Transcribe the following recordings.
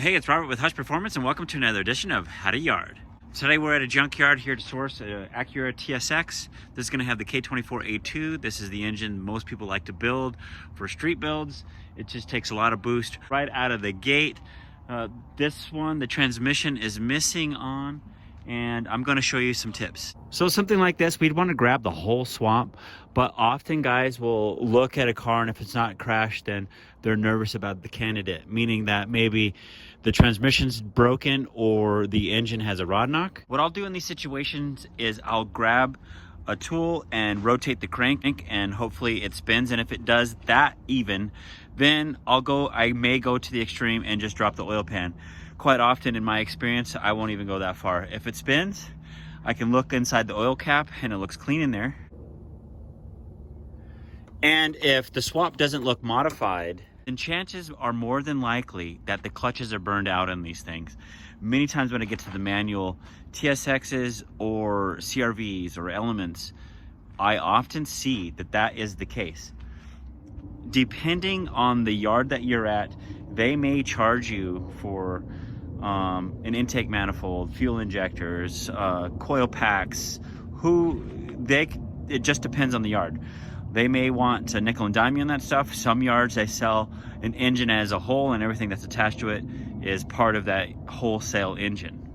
Hey, it's Robert with Hush Performance, and welcome to another edition of How to Yard. Today we're at a junkyard here to source an Acura TSX. This is going to have the K24a2. This is the engine most people like to build for street builds. It just takes a lot of boost right out of the gate. This one, the transmission is missing on, and I'm going to show you some tips. So something like this, we'd want to grab the whole swamp, but often guys will look at a car, and if it's not crashed, then they're nervous about the candidate, meaning that maybe the transmission's broken or the engine has a rod knock. What I'll do in these situations is I'll grab a tool and rotate the crank, and hopefully it spins, and if it does that even, then I may go to the extreme and just drop the oil pan. Quite often in my experience, I won't even go that far. If it spins, I can look inside the oil cap and it looks clean in there. And if the swap doesn't look modified, then chances are more than likely that the clutches are burned out on these things. Many times when I get to the manual TSXs or CRVs or Elements, I often see that is the case. Depending on the yard that you're at, they may charge you for an intake manifold, fuel injectors, coil packs. It just depends on the yard. They may want to nickel and dime you on that stuff. Some yards, they sell an engine as a whole, and everything that's attached to it is part of that wholesale engine.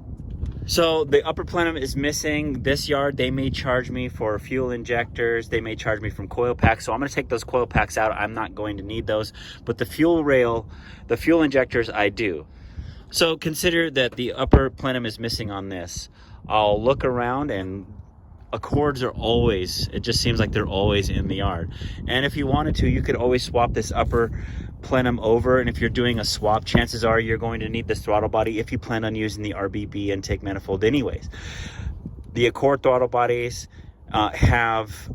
So the upper plenum is missing. This yard, they may charge me for fuel injectors. They may charge me from coil packs. So I'm going to take those coil packs out. I'm not going to need those. But the fuel rail, the fuel injectors, I do. So consider that the upper plenum is missing on this. I'll look around, and Accords are always, it just seems like they're always in the yard. And if you wanted to, you could always swap this upper plenum over. And if you're doing a swap, chances are you're going to need this throttle body if you plan on using the RBB intake manifold anyways. The Accord throttle bodies have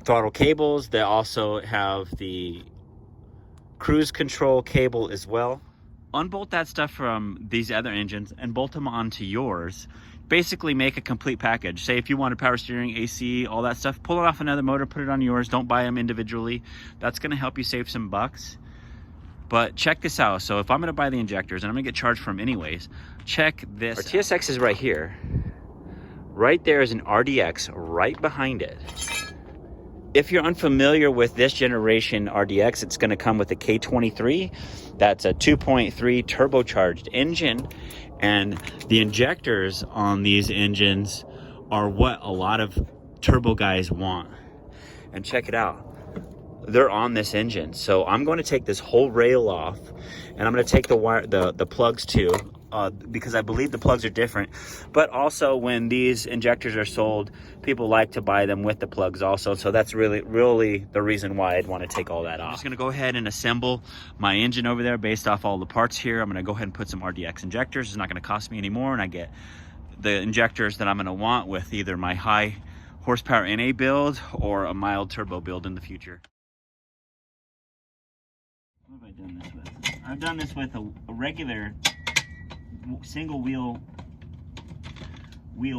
throttle cables. They also have the cruise control cable as well. Unbolt that stuff from these other engines and bolt them onto yours. Basically make a complete package. Say if you wanted power steering, AC, all that stuff, pull it off another motor, put it on yours. Don't buy them individually. That's going to help you save some bucks. But check this out. So if I'm going to buy the injectors, and I'm going to get charged for them anyways, check this. Our TSX is right here. Right there is an RDX right behind it. If you're unfamiliar with this generation RDX, it's going to come with a K23. That's a 2.3 turbocharged engine. And the injectors on these engines are what a lot of turbo guys want. And check it out. They're on this engine. So I'm going to take this whole rail off, and I'm going to take the wire, the plugs too, because I believe the plugs are different. But also when these injectors are sold, people like to buy them with the plugs also. So that's really the reason why I'd want to take all that off. I'm just going to go ahead and assemble my engine over there based off all the parts here. I'm going to go ahead and put some RDX injectors. It's not going to cost me any more, and I get the injectors that I'm going to want with either my high horsepower NA build or a mild turbo build in the future. What have I done this with? I've done this with a regular single wheel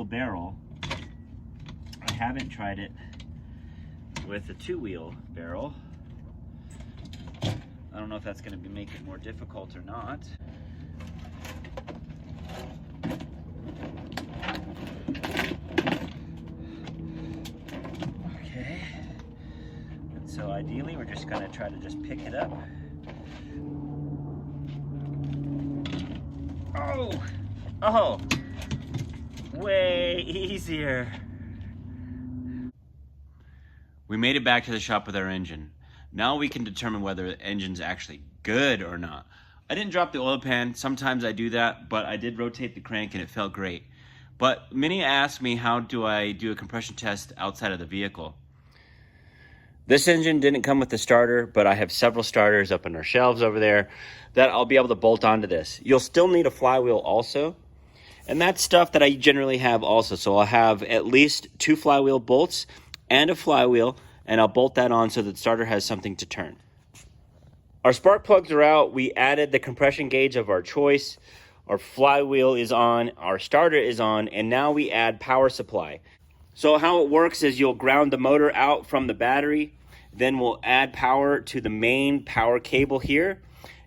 barrel. I haven't tried it with a two-wheel barrel. I don't know if that's going to make it more difficult or not. Okay. And so ideally we're just going to try to just pick it up. Oh, way easier. We made it back to the shop with our engine. Now we can determine whether the engine's actually good or not. I didn't drop the oil pan. Sometimes I do that, but I did rotate the crank and it felt great. But many ask me, how do I do a compression test outside of the vehicle? This engine didn't come with the starter, but I have several starters up on our shelves over there that I'll be able to bolt onto this. You'll still need a flywheel also, and that's stuff that I generally have also. So I'll have at least 2 flywheel bolts and a flywheel, and I'll bolt that on so that the starter has something to turn. Our spark plugs are out. We added the compression gauge of our choice. Our flywheel is on, our starter is on, and now we add power supply. So how it works is you'll ground the motor out from the battery, then we'll add power to the main power cable here,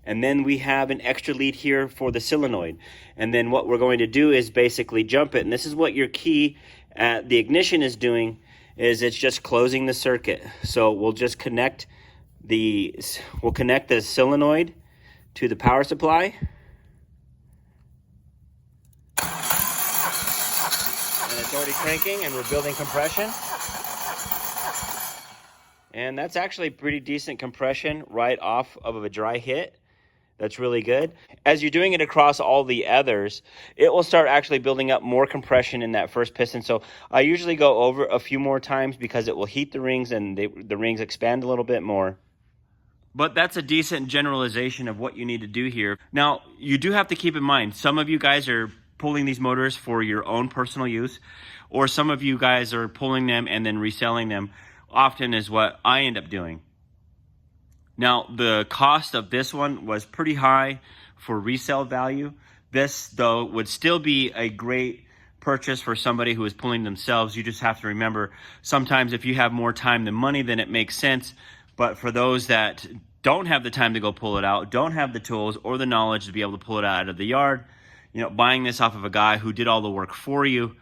And then we have an extra lead here for the solenoid. And then what we're going to do is basically jump it. And this is what your key at the ignition is doing, is it's just closing the circuit. So we'll just connect the solenoid to the power supply. And it's already cranking and we're building compression. And that's actually pretty decent compression right off of a dry hit. That's really good. As you're doing it across all the others, it will start actually building up more compression in that first piston. So I usually go over a few more times because it will heat the rings and the rings expand a little bit more. But that's a decent generalization of what you need to do here. Now, you do have to keep in mind, some of you guys are pulling these motors for your own personal use, or some of you guys are pulling them and then reselling them. Often is what I end up doing. Now, the cost of this one was pretty high for resale value. This, though, would still be a great purchase for somebody who is pulling themselves. You just have to remember, sometimes if you have more time than money, then it makes sense. But for those that don't have the time to go pull it out, don't have the tools or the knowledge to be able to pull it out of the yard, buying this off of a guy who did all the work for you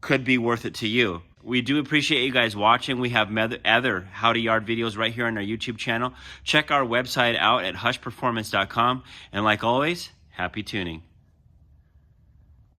could be worth it to you. We do appreciate you guys watching. We have other how to yard videos right here on our YouTube channel. Check our website out at hushperformance.com. And like always, happy tuning.